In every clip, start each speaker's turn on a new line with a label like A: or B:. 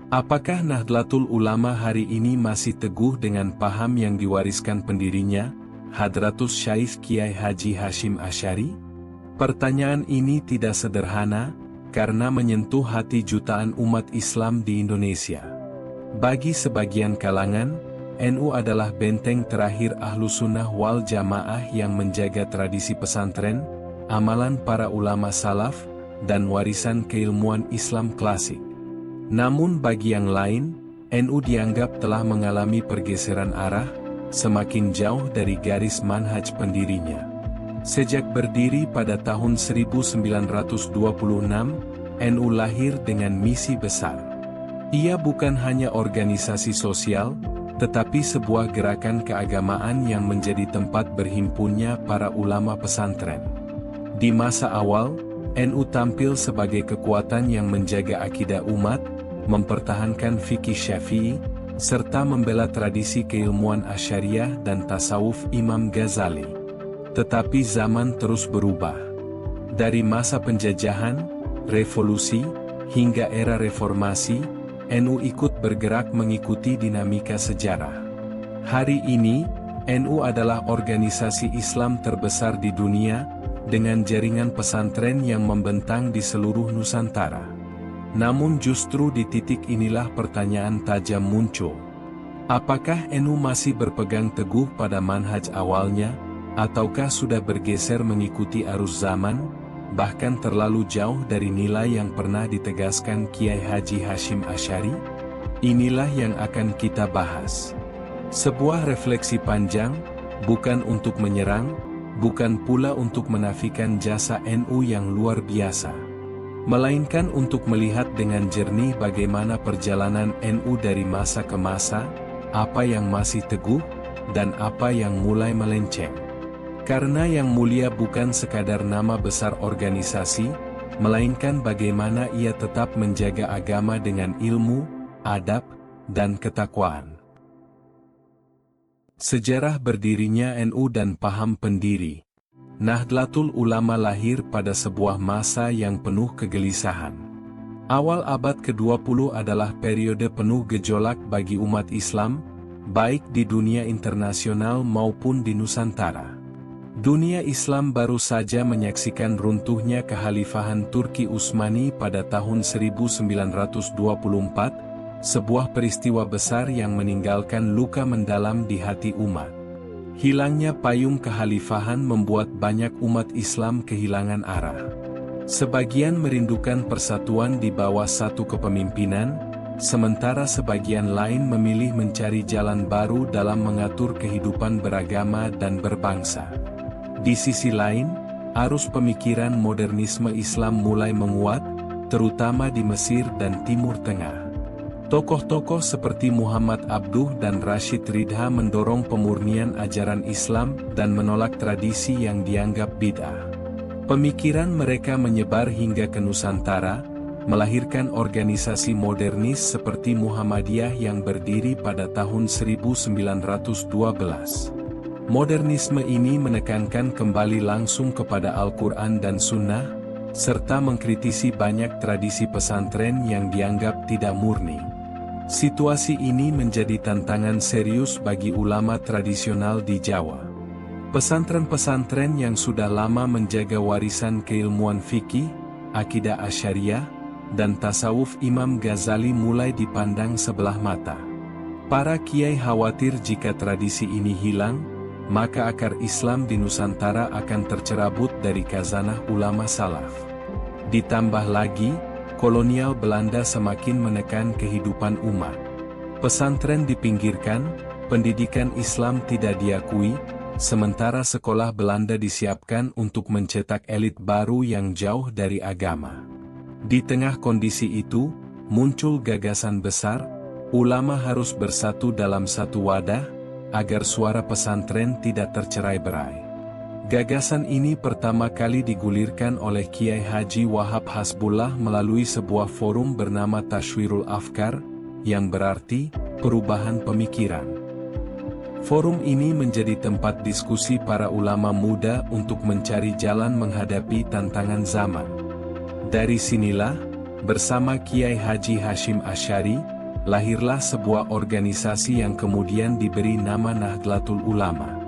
A: Apakah Nahdlatul Ulama hari ini masih teguh dengan paham yang diwariskan pendirinya, Hadratus Syekh Kiai Haji Hasyim Asy'ari? Pertanyaan ini tidak sederhana, karena menyentuh hati jutaan umat Islam di Indonesia. Bagi sebagian kalangan, NU adalah benteng terakhir Ahlussunnah wal Jamaah yang menjaga tradisi pesantren, amalan para ulama salaf, dan warisan keilmuan Islam klasik. Namun bagi yang lain, NU dianggap telah mengalami pergeseran arah, semakin jauh dari garis manhaj pendirinya. Sejak berdiri pada tahun 1926, NU lahir dengan misi besar. Ia bukan hanya organisasi sosial, tetapi sebuah gerakan keagamaan yang menjadi tempat berhimpunnya para ulama pesantren. Di masa awal, NU tampil sebagai kekuatan yang menjaga akidah umat, mempertahankan fikih Syafi'i, serta membela tradisi keilmuan Asy'ariyah dan tasawuf Imam Ghazali. Tetapi zaman terus berubah. Dari masa penjajahan, revolusi, hingga era reformasi, NU ikut bergerak mengikuti dinamika sejarah. Hari ini, NU adalah organisasi Islam terbesar di dunia, dengan jaringan pesantren yang membentang di seluruh Nusantara. Namun justru di titik inilah pertanyaan tajam muncul. Apakah NU masih berpegang teguh pada manhaj awalnya, ataukah sudah bergeser mengikuti arus zaman, bahkan terlalu jauh dari nilai yang pernah ditegaskan Kiai Haji Hasyim Asy'ari? Inilah yang akan kita bahas. Sebuah refleksi panjang, bukan untuk menyerang, bukan pula untuk menafikan jasa NU yang luar biasa, melainkan untuk melihat dengan jernih bagaimana perjalanan NU dari masa ke masa, apa yang masih teguh, dan apa yang mulai melenceng. Karena yang mulia bukan sekadar nama besar organisasi, melainkan bagaimana ia tetap menjaga agama dengan ilmu, adab, dan ketakwaan. Sejarah berdirinya NU dan paham pendiri. Nahdlatul Ulama lahir pada sebuah masa yang penuh kegelisahan. Awal abad ke-20 adalah periode penuh gejolak bagi umat Islam, baik di dunia internasional maupun di Nusantara. Dunia Islam baru saja menyaksikan runtuhnya kekhalifahan Turki Utsmani pada tahun 1924, sebuah peristiwa besar yang meninggalkan luka mendalam di hati umat. Hilangnya payung kekhalifahan membuat banyak umat Islam kehilangan arah. Sebagian merindukan persatuan di bawah satu kepemimpinan, sementara sebagian lain memilih mencari jalan baru dalam mengatur kehidupan beragama dan berbangsa. Di sisi lain, arus pemikiran modernisme Islam mulai menguat, terutama di Mesir dan Timur Tengah. Tokoh-tokoh seperti Muhammad Abduh dan Rashid Ridha mendorong pemurnian ajaran Islam dan menolak tradisi yang dianggap bid'ah. Pemikiran mereka menyebar hingga ke Nusantara, melahirkan organisasi modernis seperti Muhammadiyah yang berdiri pada tahun 1912. Modernisme ini menekankan kembali langsung kepada Al-Quran dan Sunnah, serta mengkritisi banyak tradisi pesantren yang dianggap tidak murni. Situasi ini menjadi tantangan serius bagi ulama tradisional di Jawa. Pesantren-pesantren yang sudah lama menjaga warisan keilmuan fikih, akidah Asy'ariyah, dan tasawuf Imam Ghazali mulai dipandang sebelah mata. Para kiai khawatir jika tradisi ini hilang, maka akar Islam di Nusantara akan tercerabut dari khazanah ulama salaf. Ditambah lagi, kolonial Belanda semakin menekan kehidupan umat. Pesantren dipinggirkan, pendidikan Islam tidak diakui, sementara sekolah Belanda disiapkan untuk mencetak elit baru yang jauh dari agama. Di tengah kondisi itu, muncul gagasan besar, ulama harus bersatu dalam satu wadah, agar suara pesantren tidak tercerai-berai. Gagasan ini pertama kali digulirkan oleh Kiai Haji Wahab Hasbullah melalui sebuah forum bernama Tashwirul Afkar, yang berarti perubahan pemikiran. Forum ini menjadi tempat diskusi para ulama muda untuk mencari jalan menghadapi tantangan zaman. Dari sinilah, bersama Kiai Haji Hasyim Asy'ari, lahirlah sebuah organisasi yang kemudian diberi nama Nahdlatul Ulama.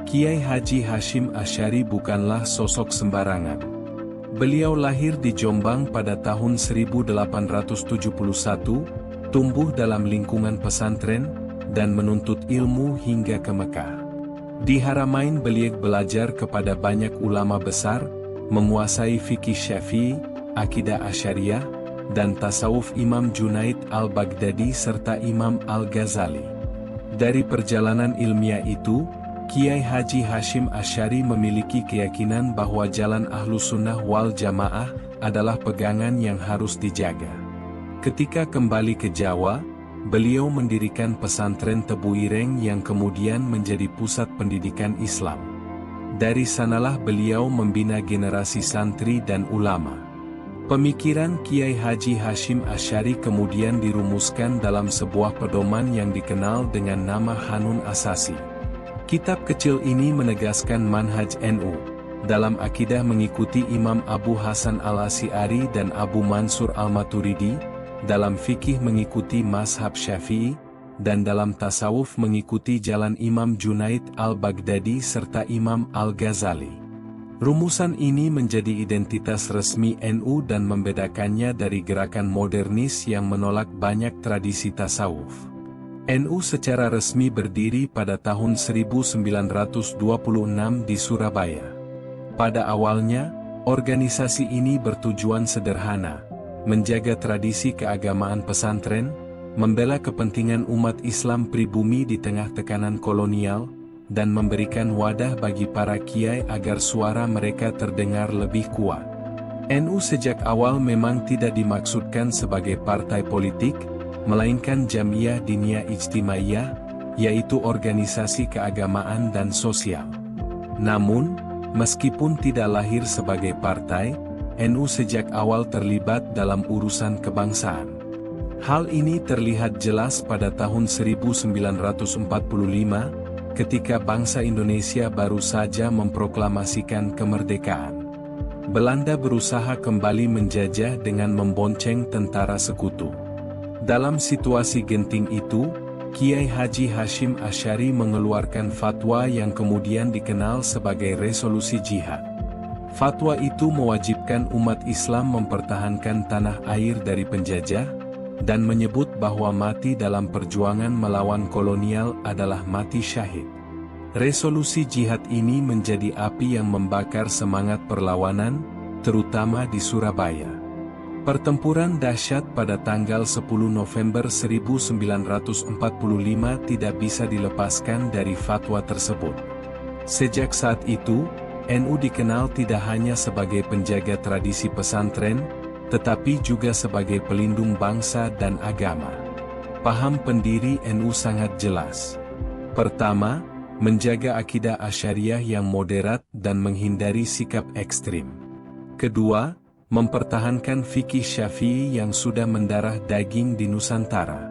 A: Kiai Haji Hashim Asy'ari bukanlah sosok sembarangan. Beliau lahir di Jombang pada tahun 1871, tumbuh dalam lingkungan pesantren, dan menuntut ilmu hingga ke Mekah. Di Haramain beliau belajar kepada banyak ulama besar, menguasai fikih Syafi'i, akidah Asy'ariyah, dan tasawuf Imam Junaid al-Baghdadi serta Imam al-Ghazali. Dari perjalanan ilmiah itu, Kiai Haji Hashim Asy'ari memiliki keyakinan bahwa jalan Ahlus Sunnah wal Jamaah adalah pegangan yang harus dijaga. Ketika kembali ke Jawa, beliau mendirikan pesantren Tebu Ireng yang kemudian menjadi pusat pendidikan Islam. Dari sanalah beliau membina generasi santri dan ulama. Pemikiran Kiai Haji Hashim Asy'ari kemudian dirumuskan dalam sebuah pedoman yang dikenal dengan nama Hanun Asasi. Kitab kecil ini menegaskan manhaj NU, dalam akidah mengikuti Imam Abu Hasan al-Asy'ari dan Abu Mansur al-Maturidi, dalam fikih mengikuti mazhab Syafi'i, dan dalam tasawuf mengikuti jalan Imam Junaid al-Baghdadi serta Imam al-Ghazali. Rumusan ini menjadi identitas resmi NU dan membedakannya dari gerakan modernis yang menolak banyak tradisi tasawuf. NU secara resmi berdiri pada tahun 1926 di Surabaya. Pada awalnya, organisasi ini bertujuan sederhana, menjaga tradisi keagamaan pesantren, membela kepentingan umat Islam pribumi di tengah tekanan kolonial, dan memberikan wadah bagi para kiai agar suara mereka terdengar lebih kuat. NU sejak awal memang tidak dimaksudkan sebagai partai politik, melainkan Jamiyah Diniyah Ijtimaiyah, yaitu organisasi keagamaan dan sosial. Namun, meskipun tidak lahir sebagai partai, NU sejak awal terlibat dalam urusan kebangsaan. Hal ini terlihat jelas pada tahun 1945, ketika bangsa Indonesia baru saja memproklamasikan kemerdekaan. Belanda berusaha kembali menjajah dengan membonceng tentara sekutu. Dalam situasi genting itu, Kiai Haji Hashim Asy'ari mengeluarkan fatwa yang kemudian dikenal sebagai resolusi jihad. Fatwa itu mewajibkan umat Islam mempertahankan tanah air dari penjajah, dan menyebut bahwa mati dalam perjuangan melawan kolonial adalah mati syahid. Resolusi jihad ini menjadi api yang membakar semangat perlawanan, terutama di Surabaya. Pertempuran dahsyat pada tanggal 10 November 1945 tidak bisa dilepaskan dari fatwa tersebut. Sejak saat itu, NU dikenal tidak hanya sebagai penjaga tradisi pesantren, tetapi juga sebagai pelindung bangsa dan agama. Paham pendiri NU sangat jelas. Pertama, menjaga akidah Asy'ariyah yang moderat dan menghindari sikap ekstrim. Kedua, mempertahankan fikih Syafi'i yang sudah mendarah daging di Nusantara.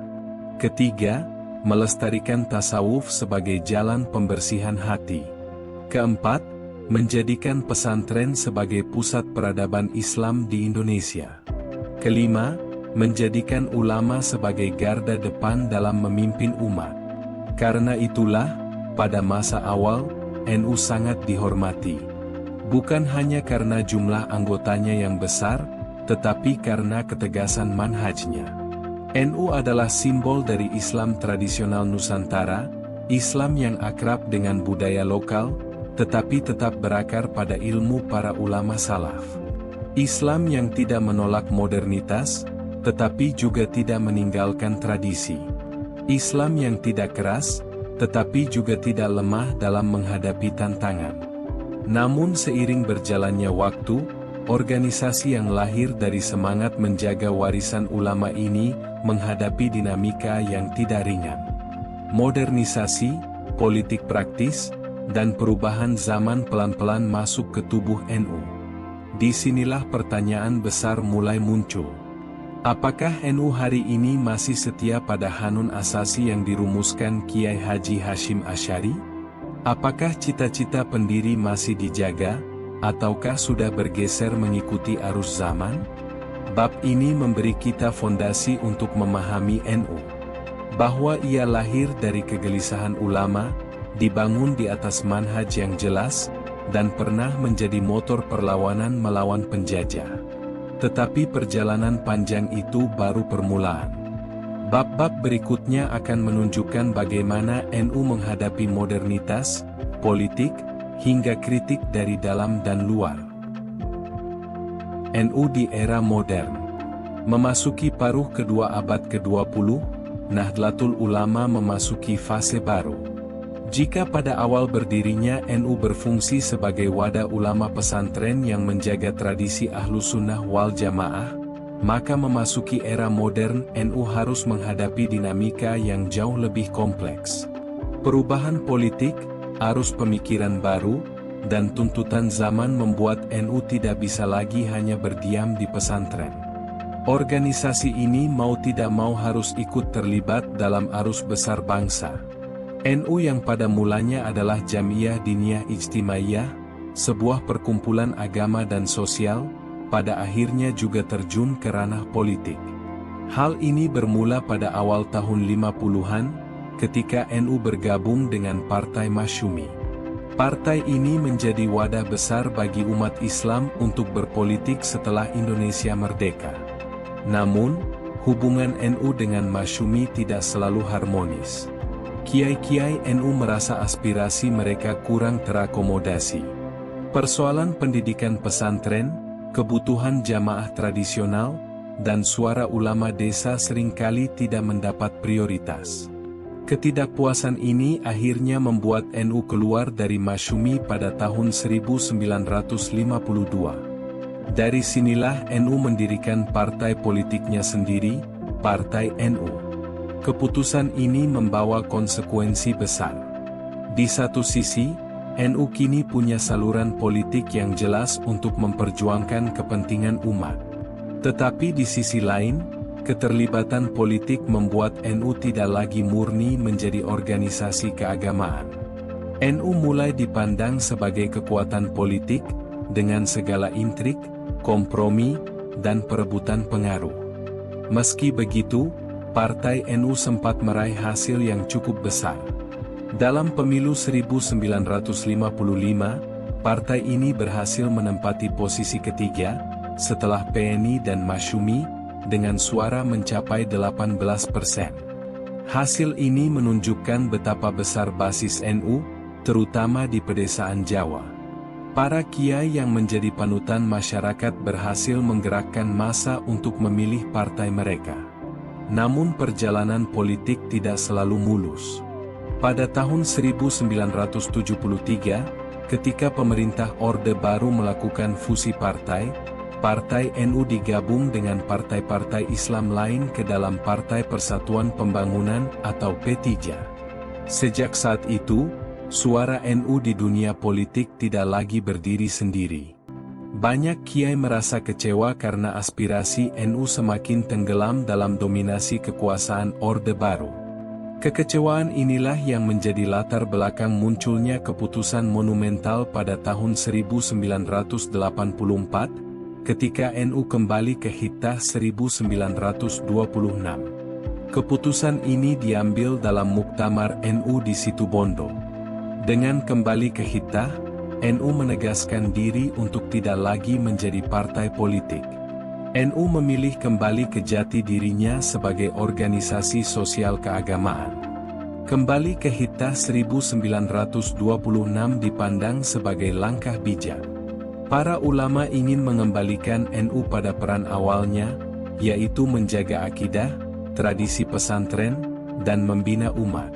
A: Ketiga, melestarikan tasawuf sebagai jalan pembersihan hati. Keempat, menjadikan pesantren sebagai pusat peradaban Islam di Indonesia. Kelima, menjadikan ulama sebagai garda depan dalam memimpin umat. Karena itulah, pada masa awal, NU sangat dihormati. Bukan hanya karena jumlah anggotanya yang besar, tetapi karena ketegasan manhajnya. NU adalah simbol dari Islam tradisional Nusantara, Islam yang akrab dengan budaya lokal, tetapi tetap berakar pada ilmu para ulama salaf. Islam yang tidak menolak modernitas, tetapi juga tidak meninggalkan tradisi. Islam yang tidak keras, tetapi juga tidak lemah dalam menghadapi tantangan. Namun seiring berjalannya waktu, organisasi yang lahir dari semangat menjaga warisan ulama ini menghadapi dinamika yang tidak ringan. Modernisasi, politik praktis, dan perubahan zaman pelan-pelan masuk ke tubuh NU. Disinilah pertanyaan besar mulai muncul. Apakah NU hari ini masih setia pada Hanun Asasi yang dirumuskan Kiai Haji Hashim Asy'ari? Apakah cita-cita pendiri masih dijaga, ataukah sudah bergeser mengikuti arus zaman? Bab ini memberi kita fondasi untuk memahami NU. Bahwa ia lahir dari kegelisahan ulama, dibangun di atas manhaj yang jelas, dan pernah menjadi motor perlawanan melawan penjajah. Tetapi perjalanan panjang itu baru permulaan. Bab-bab berikutnya akan menunjukkan bagaimana NU menghadapi modernitas, politik, hingga kritik dari dalam dan luar. NU di era modern. Memasuki paruh kedua abad ke-20, Nahdlatul Ulama memasuki fase baru. Jika pada awal berdirinya NU berfungsi sebagai wadah ulama pesantren yang menjaga tradisi Ahlussunnah wal Jamaah, maka memasuki era modern NU harus menghadapi dinamika yang jauh lebih kompleks. Perubahan politik, arus pemikiran baru, dan tuntutan zaman membuat NU tidak bisa lagi hanya berdiam di pesantren. Organisasi ini mau tidak mau harus ikut terlibat dalam arus besar bangsa. NU yang pada mulanya adalah Jamiyah Diniyah Ijtimaiyah, sebuah perkumpulan agama dan sosial, pada akhirnya juga terjun ke ranah politik. Hal ini bermula pada awal tahun 50-an, ketika NU bergabung dengan Partai Masyumi. Partai ini menjadi wadah besar bagi umat Islam untuk berpolitik setelah Indonesia merdeka. Namun, hubungan NU dengan Masyumi tidak selalu harmonis. Kiai-kiai NU merasa aspirasi mereka kurang terakomodasi. Persoalan pendidikan pesantren, kebutuhan jamaah tradisional, dan suara ulama desa seringkali tidak mendapat prioritas. Ketidakpuasan ini akhirnya membuat NU keluar dari Masyumi pada tahun 1952. Dari sinilah NU mendirikan partai politiknya sendiri, Partai NU. Keputusan ini membawa konsekuensi besar. Di satu sisi, NU kini punya saluran politik yang jelas untuk memperjuangkan kepentingan umat. Tetapi di sisi lain, keterlibatan politik membuat NU tidak lagi murni menjadi organisasi keagamaan. NU mulai dipandang sebagai kekuatan politik, dengan segala intrik, kompromi, dan perebutan pengaruh. Meski begitu, Partai NU sempat meraih hasil yang cukup besar. Dalam pemilu 1955, partai ini berhasil menempati posisi ketiga, setelah PNI dan Masyumi, dengan suara mencapai 18%. Hasil ini menunjukkan betapa besar basis NU, terutama di pedesaan Jawa. Para kiai yang menjadi panutan masyarakat berhasil menggerakkan massa untuk memilih partai mereka. Namun perjalanan politik tidak selalu mulus. Pada tahun 1973, ketika pemerintah Orde Baru melakukan fusi partai, Partai NU digabung dengan partai-partai Islam lain ke dalam Partai Persatuan Pembangunan atau P3. Sejak saat itu, suara NU di dunia politik tidak lagi berdiri sendiri. Banyak kiai merasa kecewa karena aspirasi NU semakin tenggelam dalam dominasi kekuasaan Orde Baru. Kekecewaan inilah yang menjadi latar belakang munculnya keputusan monumental pada tahun 1984, ketika NU kembali ke Hitah 1926. Keputusan ini diambil dalam Muktamar NU di Situbondo. Dengan kembali ke Hitah, NU menegaskan diri untuk tidak lagi menjadi partai politik. NU memilih kembali ke jati dirinya sebagai organisasi sosial keagamaan. Kembali ke Hitah 1926 dipandang sebagai langkah bijak. Para ulama ingin mengembalikan NU pada peran awalnya, yaitu menjaga akidah, tradisi pesantren, dan membina umat.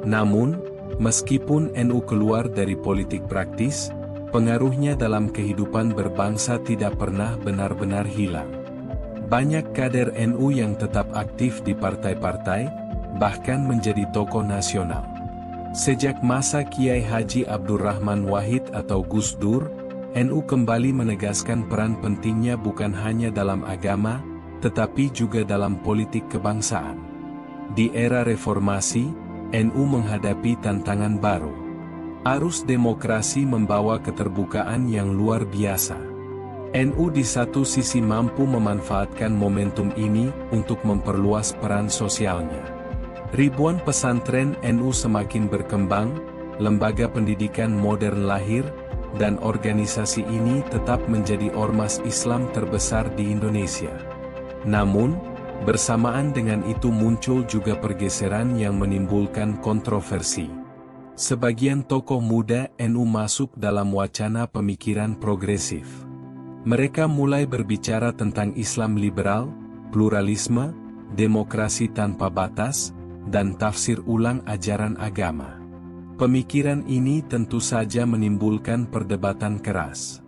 A: Namun, meskipun NU keluar dari politik praktis, pengaruhnya dalam kehidupan berbangsa tidak pernah benar-benar hilang. Banyak kader NU yang tetap aktif di partai-partai, bahkan menjadi tokoh nasional. Sejak masa Kiai Haji Abdurrahman Wahid atau Gus Dur, NU kembali menegaskan peran pentingnya bukan hanya dalam agama, tetapi juga dalam politik kebangsaan. Di era reformasi, NU menghadapi tantangan baru. Arus demokrasi membawa keterbukaan yang luar biasa. NU di satu sisi mampu memanfaatkan momentum ini untuk memperluas peran sosialnya. Ribuan pesantren NU semakin berkembang, lembaga pendidikan modern lahir, dan organisasi ini tetap menjadi ormas Islam terbesar di Indonesia. Namun, bersamaan dengan itu muncul juga pergeseran yang menimbulkan kontroversi. Sebagian tokoh muda NU masuk dalam wacana pemikiran progresif. Mereka mulai berbicara tentang Islam liberal, pluralisme, demokrasi tanpa batas, dan tafsir ulang ajaran agama. Pemikiran ini tentu saja menimbulkan perdebatan keras.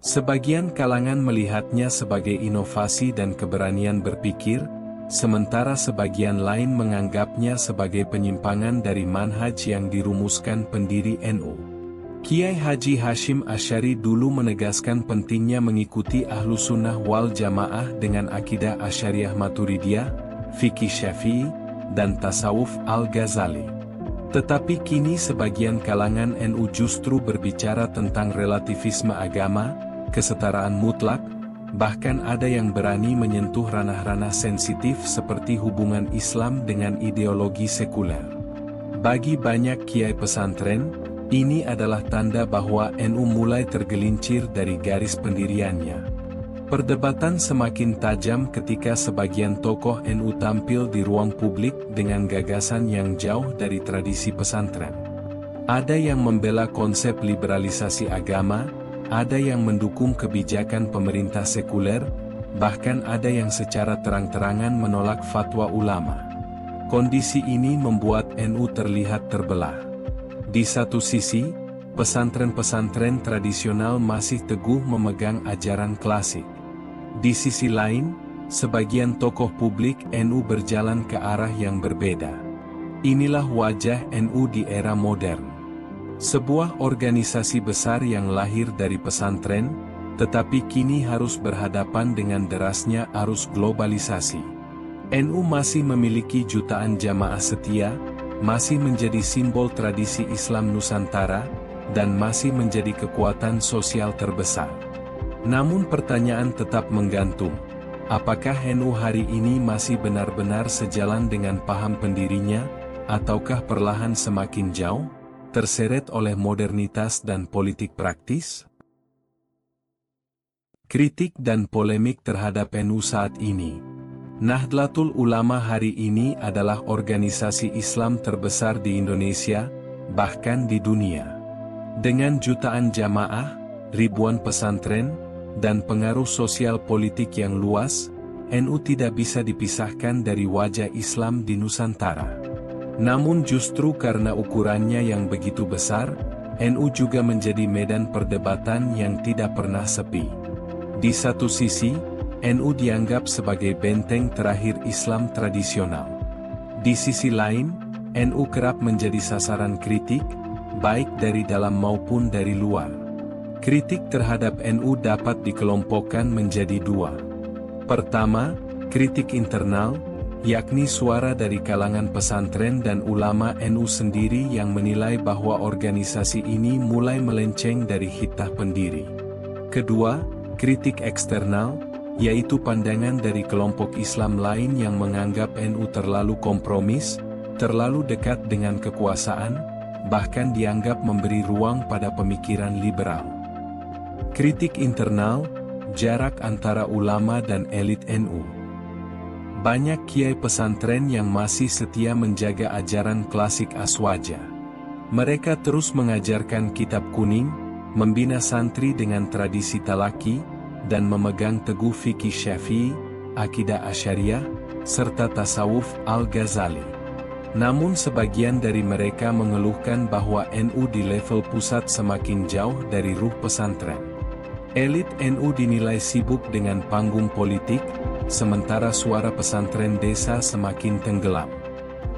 A: Sebagian kalangan melihatnya sebagai inovasi dan keberanian berpikir, sementara sebagian lain menganggapnya sebagai penyimpangan dari manhaj yang dirumuskan pendiri NU. Kiai Haji Hashim Asy'ari dulu menegaskan pentingnya mengikuti Ahlus Sunnah wal Jamaah dengan akidah Asy'ariyah Maturidiyah, fikih Syafi'i, dan tasawuf Al-Ghazali. Tetapi kini sebagian kalangan NU justru berbicara tentang relativisme agama, kesetaraan mutlak, bahkan ada yang berani menyentuh ranah-ranah sensitif seperti hubungan Islam dengan ideologi sekuler. Bagi banyak kiai pesantren, ini adalah tanda bahwa NU mulai tergelincir dari garis pendiriannya. Perdebatan semakin tajam ketika sebagian tokoh NU tampil di ruang publik dengan gagasan yang jauh dari tradisi pesantren. Ada yang membela konsep liberalisasi agama, ada yang mendukung kebijakan pemerintah sekuler, bahkan ada yang secara terang-terangan menolak fatwa ulama. Kondisi ini membuat NU terlihat terbelah. Di satu sisi, pesantren-pesantren tradisional masih teguh memegang ajaran klasik. Di sisi lain, sebagian tokoh publik NU berjalan ke arah yang berbeda. Inilah wajah NU di era modern. Sebuah organisasi besar yang lahir dari pesantren, tetapi kini harus berhadapan dengan derasnya arus globalisasi. NU masih memiliki jutaan jamaah setia, masih menjadi simbol tradisi Islam Nusantara, dan masih menjadi kekuatan sosial terbesar. Namun pertanyaan tetap menggantung, apakah NU hari ini masih benar-benar sejalan dengan paham pendirinya, ataukah perlahan semakin jauh, terseret oleh modernitas dan politik praktis? Kritik dan polemik terhadap NU saat ini. Nahdlatul Ulama hari ini adalah organisasi Islam terbesar di Indonesia, bahkan di dunia. Dengan jutaan jamaah, ribuan pesantren, dan pengaruh sosial politik yang luas, NU tidak bisa dipisahkan dari wajah Islam di Nusantara. Namun justru karena ukurannya yang begitu besar, NU juga menjadi medan perdebatan yang tidak pernah sepi. Di satu sisi, NU dianggap sebagai benteng terakhir Islam tradisional. Di sisi lain, NU kerap menjadi sasaran kritik, baik dari dalam maupun dari luar. Kritik terhadap NU dapat dikelompokkan menjadi dua. Pertama, kritik internal, yakni suara dari kalangan pesantren dan ulama NU sendiri yang menilai bahwa organisasi ini mulai melenceng dari hitah pendiri. Kedua, kritik eksternal, yaitu pandangan dari kelompok Islam lain yang menganggap NU terlalu kompromis, terlalu dekat dengan kekuasaan, bahkan dianggap memberi ruang pada pemikiran liberal. Kritik internal, jarak antara ulama dan elit NU. Banyak kiai pesantren yang masih setia menjaga ajaran klasik Aswaja. Mereka terus mengajarkan kitab kuning, membina santri dengan tradisi talaki, dan memegang teguh fikih Syafi'i, akidah Asy'ariyah, serta tasawuf Al-Ghazali. Namun sebagian dari mereka mengeluhkan bahwa NU di level pusat semakin jauh dari ruh pesantren. Elit NU dinilai sibuk dengan panggung politik, sementara suara pesantren desa semakin tenggelam.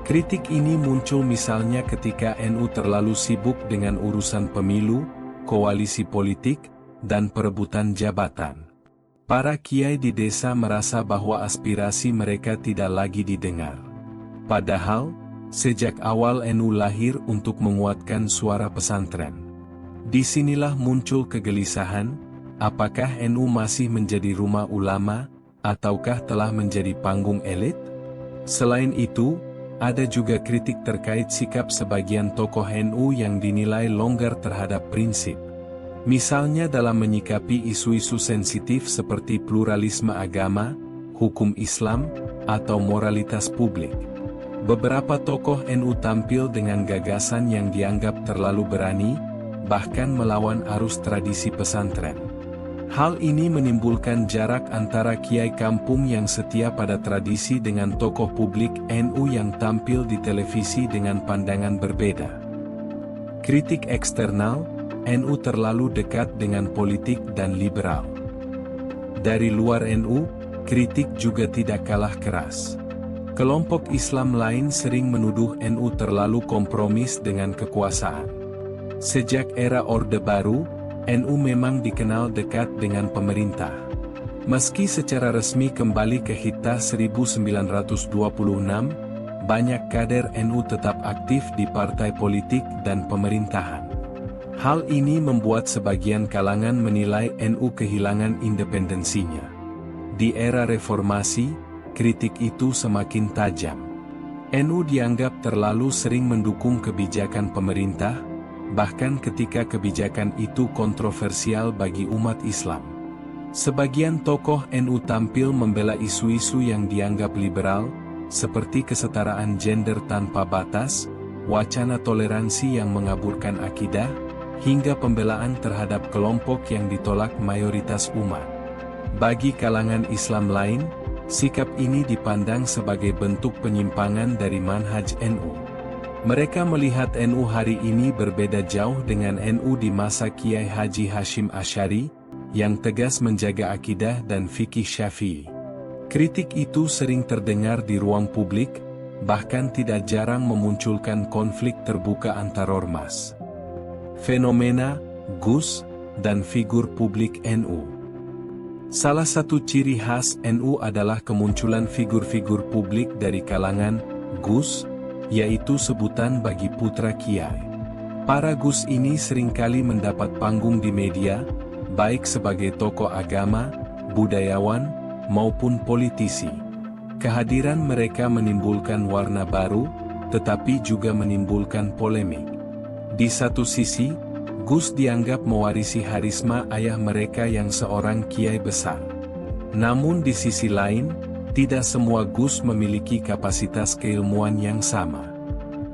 A: Kritik ini muncul misalnya ketika NU terlalu sibuk dengan urusan pemilu, koalisi politik, dan perebutan jabatan. Para kiai di desa merasa bahwa aspirasi mereka tidak lagi didengar. Padahal, sejak awal NU lahir untuk menguatkan suara pesantren. Disinilah muncul kegelisahan, apakah NU masih menjadi rumah ulama, ataukah telah menjadi panggung elit? Selain itu, ada juga kritik terkait sikap sebagian tokoh NU yang dinilai longgar terhadap prinsip. Misalnya dalam menyikapi isu-isu sensitif seperti pluralisme agama, hukum Islam, atau moralitas publik. Beberapa tokoh NU tampil dengan gagasan yang dianggap terlalu berani, bahkan melawan arus tradisi pesantren. Hal ini menimbulkan jarak antara kiai kampung yang setia pada tradisi dengan tokoh publik NU yang tampil di televisi dengan pandangan berbeda. Kritik eksternal, NU terlalu dekat dengan politik dan liberal. Dari luar NU, kritik juga tidak kalah keras. Kelompok Islam lain sering menuduh NU terlalu kompromis dengan kekuasaan. Sejak era Orde Baru, NU memang dikenal dekat dengan pemerintah. Meski secara resmi kembali ke Hitah 1926, banyak kader NU tetap aktif di partai politik dan pemerintahan. Hal ini membuat sebagian kalangan menilai NU kehilangan independensinya. Di era reformasi, kritik itu semakin tajam. NU dianggap terlalu sering mendukung kebijakan pemerintah, bahkan ketika kebijakan itu kontroversial bagi umat Islam. Sebagian tokoh NU tampil membela isu-isu yang dianggap liberal, seperti kesetaraan gender tanpa batas, wacana toleransi yang mengaburkan akidah, hingga pembelaan terhadap kelompok yang ditolak mayoritas umat. Bagi kalangan Islam lain, sikap ini dipandang sebagai bentuk penyimpangan dari manhaj NU. Mereka melihat NU hari ini berbeda jauh dengan NU di masa Kiai Haji Hashim Asy'ari, yang tegas menjaga akidah dan fikih Syafi'i. Kritik itu sering terdengar di ruang publik, bahkan tidak jarang memunculkan konflik terbuka antar ormas. Fenomena, Gus, dan figur publik NU. Salah satu ciri khas NU adalah kemunculan figur-figur publik dari kalangan Gus, yaitu sebutan bagi putra kiai. Para Gus ini seringkali mendapat panggung di media, baik sebagai tokoh agama, budayawan, maupun politisi. Kehadiran mereka menimbulkan warna baru, tetapi juga menimbulkan polemik. Di satu sisi, Gus dianggap mewarisi harisma ayah mereka yang seorang kiai besar. Namun di sisi lain, tidak semua Gus memiliki kapasitas keilmuan yang sama.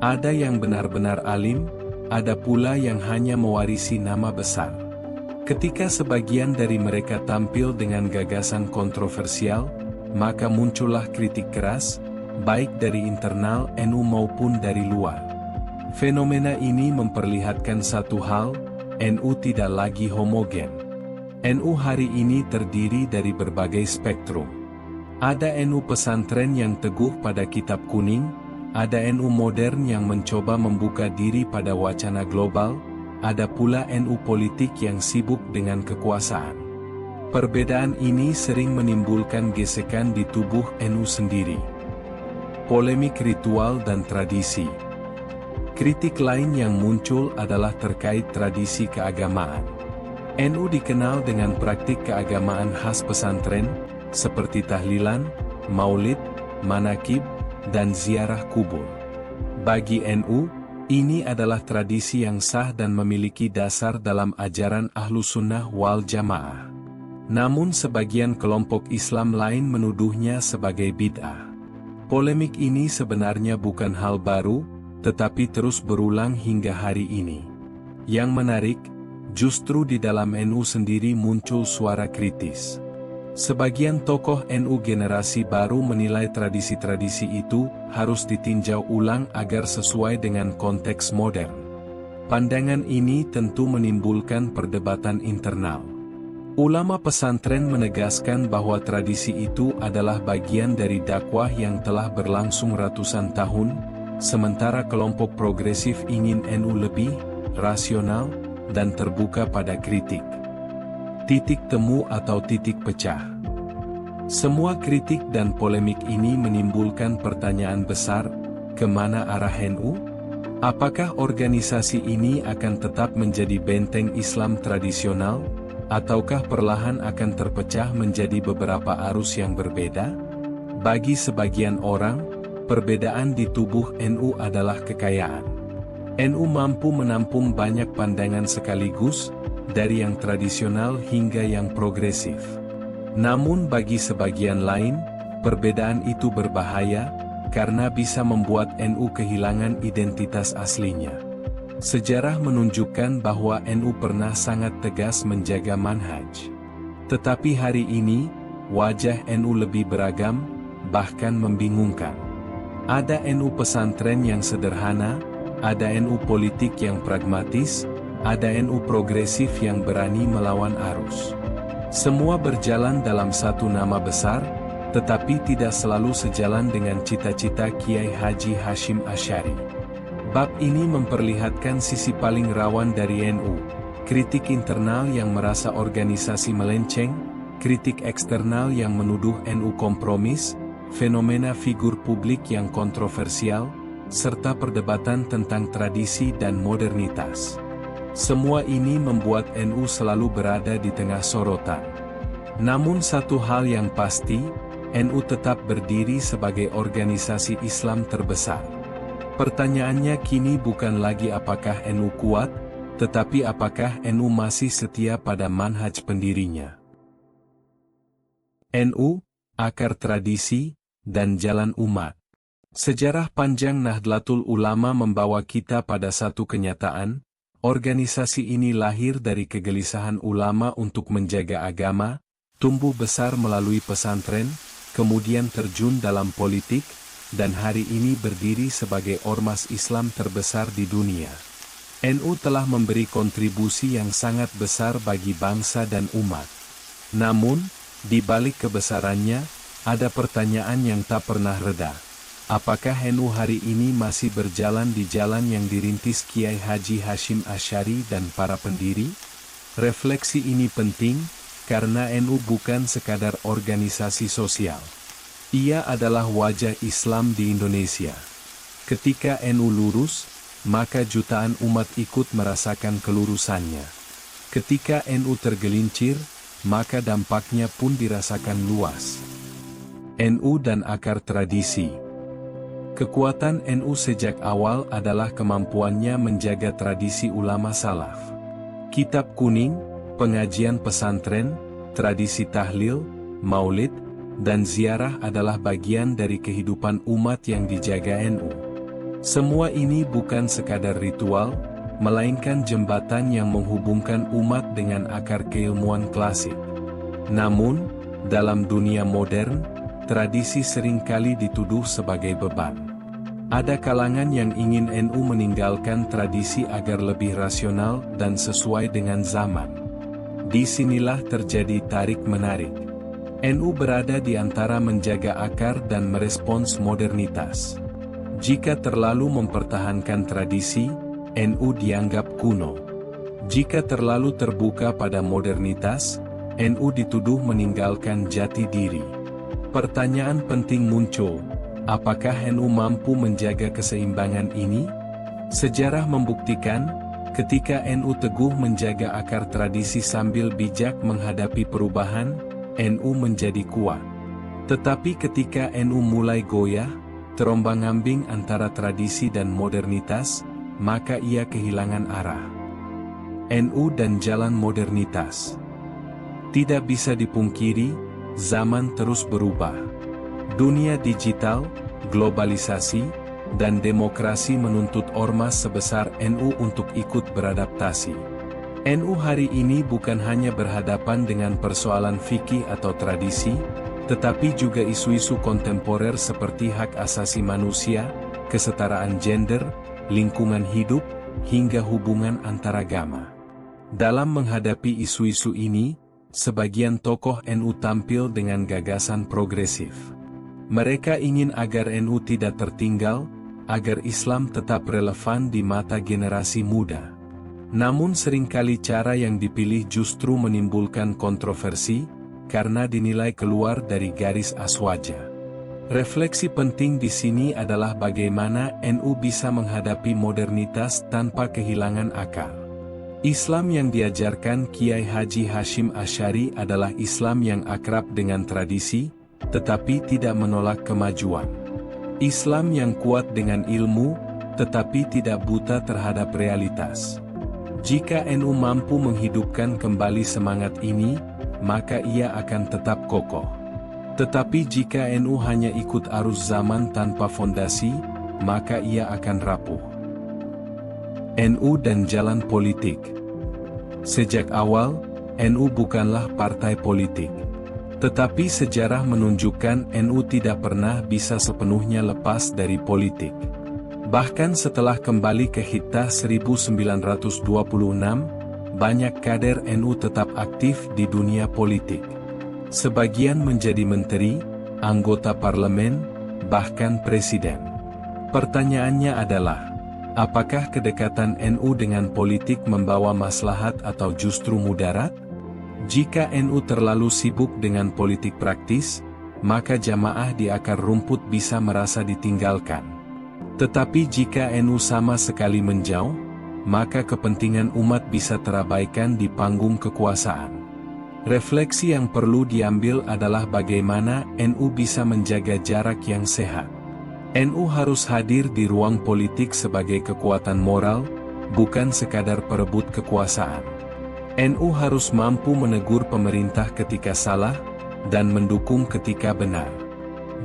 A: Ada yang benar-benar alim, ada pula yang hanya mewarisi nama besar. Ketika sebagian dari mereka tampil dengan gagasan kontroversial, maka muncullah kritik keras, baik dari internal NU maupun dari luar. Fenomena ini memperlihatkan satu hal, NU tidak lagi homogen. NU hari ini terdiri dari berbagai spektrum. Ada NU pesantren yang teguh pada kitab kuning, ada NU modern yang mencoba membuka diri pada wacana global, ada pula NU politik yang sibuk dengan kekuasaan. Perbedaan ini sering menimbulkan gesekan di tubuh NU sendiri. Polemik ritual dan tradisi. Kritik lain yang muncul adalah terkait tradisi keagamaan. NU dikenal dengan praktik keagamaan khas pesantren, seperti tahlilan, maulid, manakib, dan ziarah kubur. Bagi NU, ini adalah tradisi yang sah dan memiliki dasar dalam ajaran Ahlussunnah wal Jamaah. Namun sebagian kelompok Islam lain menuduhnya sebagai bid'ah. Polemik ini sebenarnya bukan hal baru, tetapi terus berulang hingga hari ini. Yang menarik, justru di dalam NU sendiri muncul suara kritis. Sebagian tokoh NU generasi baru menilai tradisi-tradisi itu harus ditinjau ulang agar sesuai dengan konteks modern. Pandangan ini tentu menimbulkan perdebatan internal. Ulama pesantren menegaskan bahwa tradisi itu adalah bagian dari dakwah yang telah berlangsung ratusan tahun, sementara kelompok progresif ingin NU lebih rasional dan terbuka pada kritik. Titik temu atau titik pecah. Semua kritik dan polemik ini menimbulkan pertanyaan besar, kemana arah NU? Apakah organisasi ini akan tetap menjadi benteng Islam tradisional, Ataukah perlahan akan terpecah menjadi beberapa arus yang berbeda? Bagi sebagian orang, perbedaan di tubuh NU adalah kekayaan. NU mampu menampung banyak pandangan sekaligus, dari yang tradisional hingga yang progresif. Namun bagi sebagian lain, perbedaan itu berbahaya, karena bisa membuat NU kehilangan identitas aslinya. Sejarah menunjukkan bahwa NU pernah sangat tegas menjaga manhaj. Tetapi hari ini, wajah NU lebih beragam, bahkan membingungkan. Ada NU pesantren yang sederhana, ada NU politik yang pragmatis, ada NU progresif yang berani melawan arus. Semua berjalan dalam satu nama besar, tetapi tidak selalu sejalan dengan cita-cita Kiai Haji Hashim Asy'ari. Bab ini memperlihatkan sisi paling rawan dari NU, kritik internal yang merasa organisasi melenceng, kritik eksternal yang menuduh NU kompromis, fenomena figur publik yang kontroversial, serta perdebatan tentang tradisi dan modernitas. Semua ini membuat NU selalu berada di tengah sorotan. Namun satu hal yang pasti, NU tetap berdiri sebagai organisasi Islam terbesar. Pertanyaannya kini bukan lagi apakah NU kuat, tetapi apakah NU masih setia pada manhaj pendirinya. NU, akar tradisi, dan jalan umat. Sejarah panjang Nahdlatul Ulama membawa kita pada satu kenyataan, organisasi ini lahir dari kegelisahan ulama untuk menjaga agama, tumbuh besar melalui pesantren, kemudian terjun dalam politik, dan hari ini berdiri sebagai ormas Islam terbesar di dunia. NU telah memberi kontribusi yang sangat besar bagi bangsa dan umat. Namun, di balik kebesarannya, ada pertanyaan yang tak pernah reda. Apakah NU hari ini masih berjalan di jalan yang dirintis Kiai Haji Hashim Asy'ari dan para pendiri? Refleksi ini penting, karena NU bukan sekadar organisasi sosial. Ia adalah wajah Islam di Indonesia. Ketika NU lurus, maka jutaan umat ikut merasakan kelurusannya. Ketika NU tergelincir, maka dampaknya pun dirasakan luas. NU dan akar tradisi. Kekuatan NU sejak awal adalah kemampuannya menjaga tradisi ulama salaf. Kitab kuning, pengajian pesantren, tradisi tahlil, maulid, dan ziarah adalah bagian dari kehidupan umat yang dijaga NU. Semua ini bukan sekadar ritual, melainkan jembatan yang menghubungkan umat dengan akar keilmuan klasik. Namun, dalam dunia modern, tradisi seringkali dituduh sebagai beban. Ada kalangan yang ingin NU meninggalkan tradisi agar lebih rasional dan sesuai dengan zaman. Disinilah terjadi tarik-menarik. NU berada di antara menjaga akar dan merespons modernitas. Jika terlalu mempertahankan tradisi, NU dianggap kuno. Jika terlalu terbuka pada modernitas, NU dituduh meninggalkan jati diri. Pertanyaan penting muncul, apakah NU mampu menjaga keseimbangan ini? Sejarah membuktikan, ketika NU teguh menjaga akar tradisi sambil bijak menghadapi perubahan, NU menjadi kuat. Tetapi ketika NU mulai goyah, terombang-ambing antara tradisi dan modernitas, maka ia kehilangan arah. NU dan jalan modernitas. Tidak bisa dipungkiri, zaman terus berubah. Dunia digital, globalisasi, dan demokrasi menuntut ormas sebesar NU untuk ikut beradaptasi. NU hari ini bukan hanya berhadapan dengan persoalan fikih atau tradisi, tetapi juga isu-isu kontemporer seperti hak asasi manusia, kesetaraan gender, lingkungan hidup, hingga hubungan antaragama. Dalam menghadapi isu-isu ini, sebagian tokoh NU tampil dengan gagasan progresif. Mereka ingin agar NU tidak tertinggal, agar Islam tetap relevan di mata generasi muda. Namun seringkali cara yang dipilih justru menimbulkan kontroversi, karena dinilai keluar dari garis aswaja. Refleksi penting di sini adalah bagaimana NU bisa menghadapi modernitas tanpa kehilangan akar. Islam yang diajarkan Kiai Haji Hashim Asy'ari adalah Islam yang akrab dengan tradisi, tetapi tidak menolak kemajuan. Islam yang kuat dengan ilmu, tetapi tidak buta terhadap realitas. Jika NU mampu menghidupkan kembali semangat ini, maka ia akan tetap kokoh. Tetapi jika NU hanya ikut arus zaman tanpa fondasi, maka ia akan rapuh. NU dan jalan politik. Sejak awal, NU bukanlah partai politik. Tetapi sejarah menunjukkan NU tidak pernah bisa sepenuhnya lepas dari politik. Bahkan setelah kembali ke Hitah 1926, banyak kader NU tetap aktif di dunia politik. Sebagian menjadi menteri, anggota parlemen, bahkan presiden. Pertanyaannya adalah, apakah kedekatan NU dengan politik membawa maslahat atau justru mudarat? Jika NU terlalu sibuk dengan politik praktis, maka jamaah di akar rumput bisa merasa ditinggalkan. Tetapi jika NU sama sekali menjauh, maka kepentingan umat bisa terabaikan di panggung kekuasaan. Refleksi yang perlu diambil adalah bagaimana NU bisa menjaga jarak yang sehat. NU harus hadir di ruang politik sebagai kekuatan moral, bukan sekadar perebut kekuasaan. NU harus mampu menegur pemerintah ketika salah, dan mendukung ketika benar.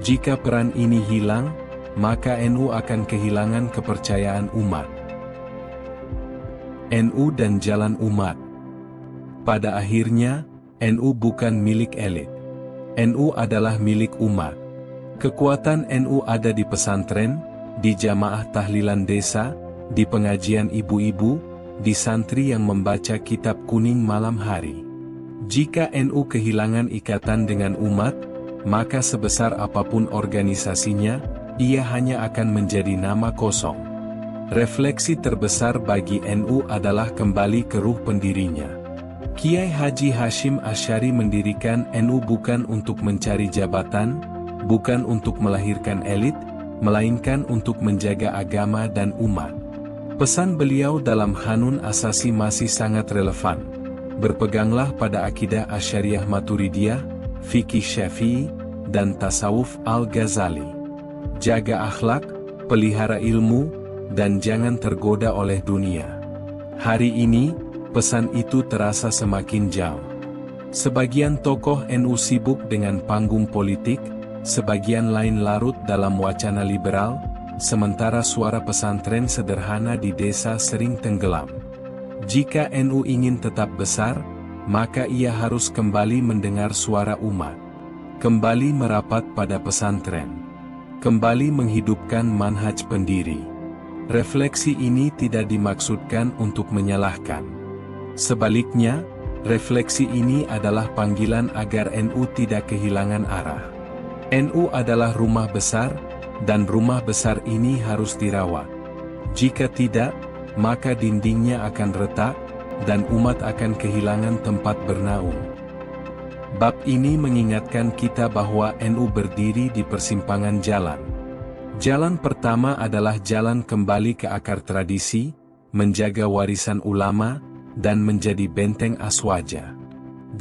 A: Jika peran ini hilang, maka NU akan kehilangan kepercayaan umat. NU dan jalan umat. Pada akhirnya, NU bukan milik elit. NU adalah milik umat. Kekuatan NU ada di pesantren, di jamaah tahlilan desa, di pengajian ibu-ibu, di santri yang membaca kitab kuning malam hari. Jika NU kehilangan ikatan dengan umat, maka sebesar apapun organisasinya, ia hanya akan menjadi nama kosong. Refleksi terbesar bagi NU adalah kembali ke ruh pendirinya. Kiai Haji Hashim Asy'ari mendirikan NU bukan untuk mencari jabatan, bukan untuk melahirkan elit, melainkan untuk menjaga agama dan umat. Pesan beliau dalam Hanun Asasi masih sangat relevan. Berpeganglah pada akidah Asy'ariyah Maturidiyah, fikih Syafi'i, dan tasawuf Al-Ghazali. Jaga akhlak, pelihara ilmu, dan jangan tergoda oleh dunia. Hari ini, pesan itu terasa semakin jauh. Sebagian tokoh NU sibuk dengan panggung politik, sebagian lain larut dalam wacana liberal, sementara suara pesantren sederhana di desa sering tenggelam. Jika NU ingin tetap besar, maka ia harus kembali mendengar suara umat. Kembali merapat pada pesantren. Kembali menghidupkan manhaj pendiri. Refleksi ini tidak dimaksudkan untuk menyalahkan. Sebaliknya, refleksi ini adalah panggilan agar NU tidak kehilangan arah. NU adalah rumah besar, dan rumah besar ini harus dirawat. Jika tidak, maka dindingnya akan retak, dan umat akan kehilangan tempat bernaung. Bab ini mengingatkan kita bahwa NU berdiri di persimpangan jalan. Jalan pertama adalah jalan kembali ke akar tradisi, menjaga warisan ulama, dan menjadi benteng aswaja.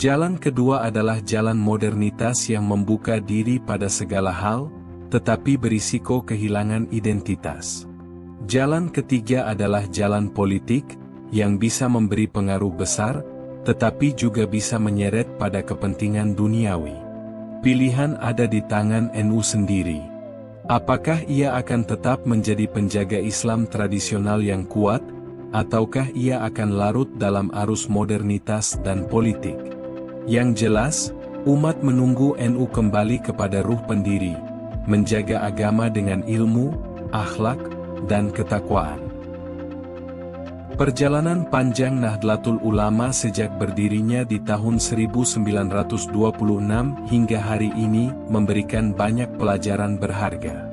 A: Jalan kedua adalah jalan modernitas yang membuka diri pada segala hal, tetapi berisiko kehilangan identitas. Jalan ketiga adalah jalan politik, yang bisa memberi pengaruh besar, tetapi juga bisa menyeret pada kepentingan duniawi. Pilihan ada di tangan NU sendiri. Apakah ia akan tetap menjadi penjaga Islam tradisional yang kuat, ataukah ia akan larut dalam arus modernitas dan politik? Yang jelas, umat menunggu NU kembali kepada ruh pendiri, menjaga agama dengan ilmu, akhlak, dan ketakwaan. Perjalanan panjang Nahdlatul Ulama sejak berdirinya di tahun 1926 hingga hari ini memberikan banyak pelajaran berharga.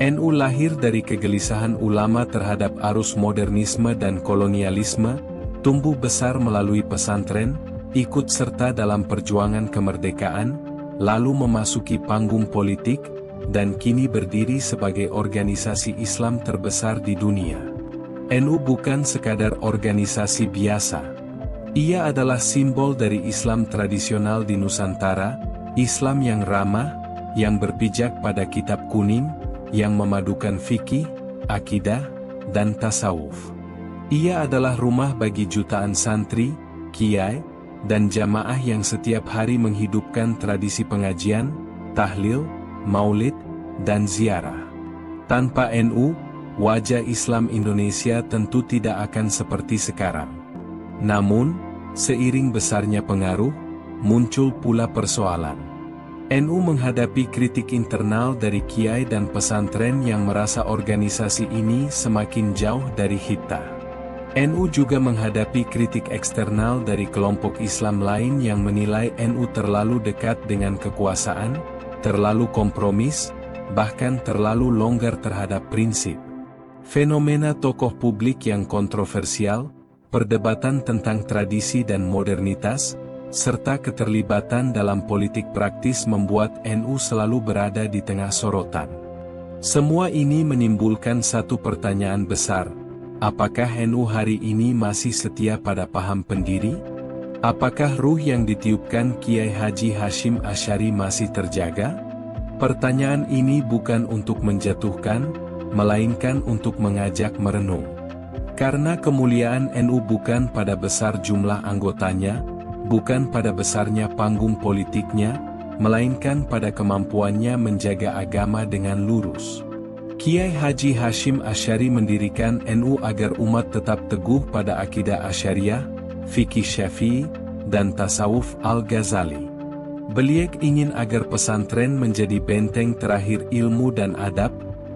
A: NU lahir dari kegelisahan ulama terhadap arus modernisme dan kolonialisme, tumbuh besar melalui pesantren, ikut serta dalam perjuangan kemerdekaan, lalu memasuki panggung politik, dan kini berdiri sebagai organisasi Islam terbesar di dunia. NU bukan sekadar organisasi biasa. Ia adalah simbol dari Islam tradisional di Nusantara, Islam yang ramah, yang berpijak pada kitab kuning, yang memadukan fikih, akidah, dan tasawuf. Ia adalah rumah bagi jutaan santri, kiai, dan jamaah yang setiap hari menghidupkan tradisi pengajian, tahlil, maulid, dan ziarah. Tanpa NU, wajah Islam Indonesia tentu tidak akan seperti sekarang. Namun, seiring besarnya pengaruh, muncul pula persoalan. NU menghadapi kritik internal dari kiai dan pesantren yang merasa organisasi ini semakin jauh dari hita. NU juga menghadapi kritik eksternal dari kelompok Islam lain yang menilai NU terlalu dekat dengan kekuasaan, terlalu kompromis, bahkan terlalu longgar terhadap prinsip. Fenomena tokoh publik yang kontroversial, perdebatan tentang tradisi dan modernitas, serta keterlibatan dalam politik praktis membuat NU selalu berada di tengah sorotan. Semua ini menimbulkan satu pertanyaan besar, apakah NU hari ini masih setia pada paham pendiri? Apakah ruh yang ditiupkan Kiai Haji Hashim Asy'ari masih terjaga? Pertanyaan ini bukan untuk menjatuhkan, melainkan untuk mengajak merenung. Karena kemuliaan NU bukan pada besar jumlah anggotanya, bukan pada besarnya panggung politiknya, melainkan pada kemampuannya menjaga agama dengan lurus. Kiai Haji Hashim Asy'ari mendirikan NU agar umat tetap teguh pada akidah Asy'ariyah, fikih Syafi'i, dan tasawuf Al-Ghazali. Beliau ingin agar pesantren menjadi benteng terakhir ilmu dan adab,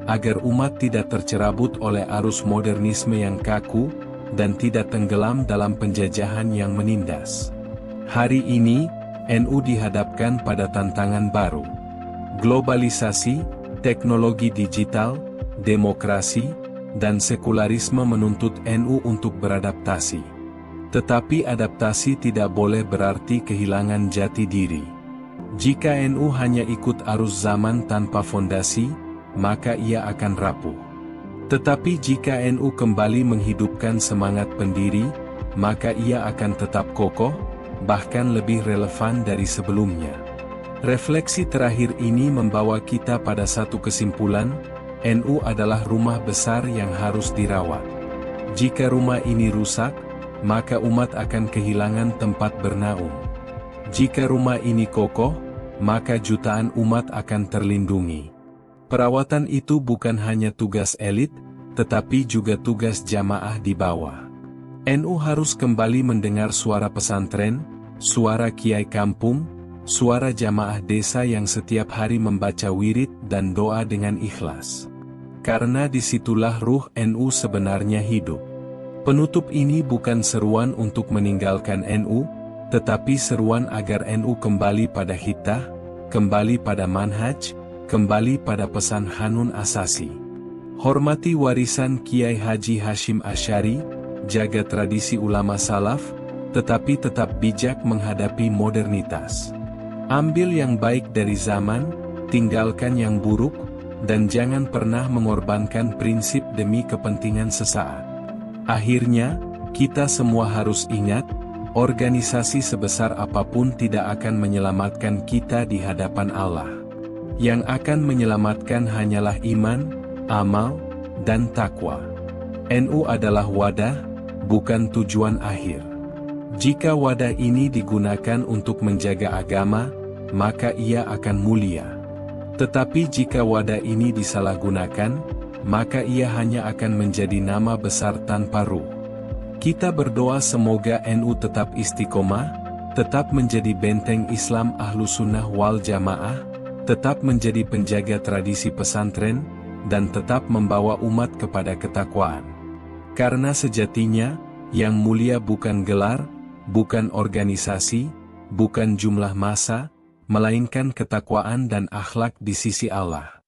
A: agar umat tidak tercerabut oleh arus modernisme yang kaku, dan tidak tenggelam dalam penjajahan yang menindas. Hari ini, NU dihadapkan pada tantangan baru. Globalisasi, teknologi digital, demokrasi, dan sekularisme menuntut NU untuk beradaptasi. Tetapi adaptasi tidak boleh berarti kehilangan jati diri. Jika NU hanya ikut arus zaman tanpa fondasi, maka ia akan rapuh. Tetapi jika NU kembali menghidupkan semangat pendiri, maka ia akan tetap kokoh, bahkan lebih relevan dari sebelumnya. Refleksi terakhir ini membawa kita pada satu kesimpulan, NU adalah rumah besar yang harus dirawat. Jika rumah ini rusak, maka umat akan kehilangan tempat bernaung. Jika rumah ini kokoh, maka jutaan umat akan terlindungi. Perawatan itu bukan hanya tugas elit, tetapi juga tugas jamaah di bawah. NU harus kembali mendengar suara pesantren, suara kiai kampung, suara jamaah desa yang setiap hari membaca wirid dan doa dengan ikhlas. Karena disitulah ruh NU sebenarnya hidup. Penutup ini bukan seruan untuk meninggalkan NU, tetapi seruan agar NU kembali pada hita, kembali pada manhaj, kembali pada pesan Hanun Asasi. Hormati warisan Kiai Haji Hashim Asy'ari, jaga tradisi ulama salaf, tetapi tetap bijak menghadapi modernitas. Ambil yang baik dari zaman, tinggalkan yang buruk, dan jangan pernah mengorbankan prinsip demi kepentingan sesaat. Akhirnya, kita semua harus ingat, organisasi sebesar apapun tidak akan menyelamatkan kita di hadapan Allah. Yang akan menyelamatkan hanyalah iman, amal, dan takwa. NU adalah wadah, bukan tujuan akhir. Jika wadah ini digunakan untuk menjaga agama, maka ia akan mulia. Tetapi jika wadah ini disalahgunakan, maka ia hanya akan menjadi nama besar tanpa ruh. Kita berdoa semoga NU tetap istiqomah, tetap menjadi benteng Islam Ahlussunnah wal Jamaah, tetap menjadi penjaga tradisi pesantren, dan tetap membawa umat kepada ketakwaan. Karena sejatinya, yang mulia bukan gelar, bukan organisasi, bukan jumlah massa, melainkan ketakwaan dan akhlak di sisi Allah.